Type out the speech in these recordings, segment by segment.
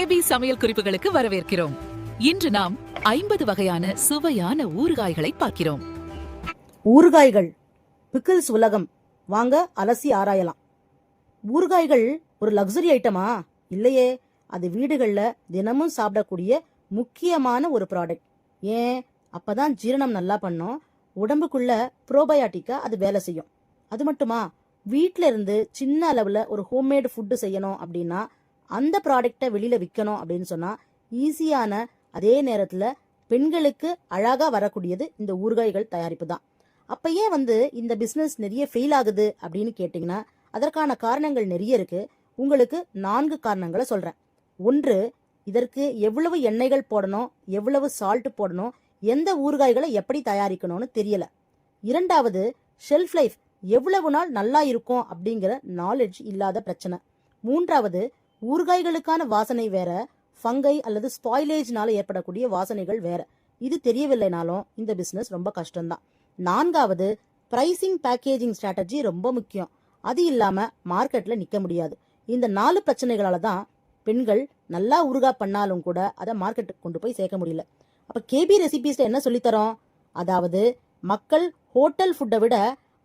KP சமையல் குறிப்புகளுக்கு வரவேற்கிறோம். இன்று நாம் 50 வகையான சுவையான ஊறுகாய்களை பார்க்கிறோம். ஊறுகாய்கள் பிக்கிள்ஸ் உலகம், வாங்க அலசி ஆராயலாம். ஊறுகாய்கள் ஒரு லக்ஸரி ஐட்டமா? இல்லையே, அது வீடுகள்ல தினமும் சாப்பிடக்கூடிய முக்கியமான ஒரு ப்ராடக்ட். ஏன், அப்பதான் ஜீரணம் நல்லா பண்ணும், உடம்புக்குள்ள ப்ரோபயாட்டிக்கா அது வேலை செய்யும். அது மட்டுமா, வீட்ல இருந்து சின்ன அளவுல ஒரு ஹோம்மேடு ஃபுட்டு செய்யணும் அப்படின்னா, அந்த ப்ராடக்டை வெளியில விற்கணும் அப்படின்னு சொன்னா ஈஸியான, அதே நேரத்துல பெண்களுக்கு அழகா வரக்கூடியது இந்த ஊறுகாய்கள் தயாரிப்பு தான். அப்ப ஏன் இந்த பிசினஸ் நிறைய ஃபெயில் ஆகுது அப்படின்னு கேட்டீங்கன்னா, அதற்கான காரணங்கள் நிறைய இருக்கு. உங்களுக்கு 4 காரணங்களை சொல்றேன். 1, இதற்கு எவ்வளவு எண்ணெய்கள் போடணும், எவ்வளவு சால்ட் போடணும், எந்த ஊறுகாய்களை எப்படி தயாரிக்கணும்னு தெரியல. 2வது, ஷெல்ஃப் லைஃப் எவ்வளவு நாள் நல்லா இருக்கும் அப்படிங்கிற நாலேஜ் இல்லாத பிரச்சனை. 3வது, ஊறுகாய்களுக்கான வாசனை வேற, ஃபங்கை அல்லது ஸ்பாயிலேஜ்னால ஏற்படக்கூடிய வாசனைகள் வேற. இது தெரியவில்லைனாலும் இந்த பிசினஸ் ரொம்ப கஷ்டம்தான். 4வது, பிரைசிங் பேக்கேஜிங் ஸ்ட்ராட்டஜி ரொம்ப முக்கியம். அது இல்லாம மார்க்கெட்ல நிக்க முடியாது. இந்த 4 பிரச்சனைகளால தான் பெண்கள் நல்லா ஊறுகாய் பண்ணாலும் கூட அதை மார்க்கெட்டுக்கு கொண்டு போய் சேர்க்க முடியல. அப்ப கேபி ரெசிபீஸ்ல என்ன சொல்லித்தரோம்? அதாவது, மக்கள் ஹோட்டல் ஃபுட்டை விட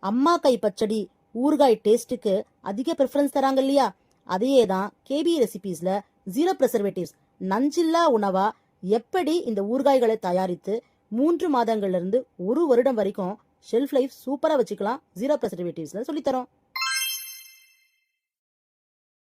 அம்மா கை பச்சடி, ஊறுகாய் டேஸ்ட்டுக்கு அதிக ப்ரிஃபரன்ஸ் தராங்க இல்லையா? அதையே தான் கேபி ரெசிபீஸ்ல 0 ப்ரிசர்வேட்டிவ்ஸ், நஞ்சில்லா உணவா எப்படி இந்த ஊறுகாய்களை தயாரித்து 3 மாதங்கள்ல இருந்து 1 வருடம் வரைக்கும் ஷெல்ஃப் லைஃப் சூப்பரா வச்சுக்கலாம் 0 ப்ரிசர்வேட்டிவ்ஸ்ல சொல்லித்தரோம்.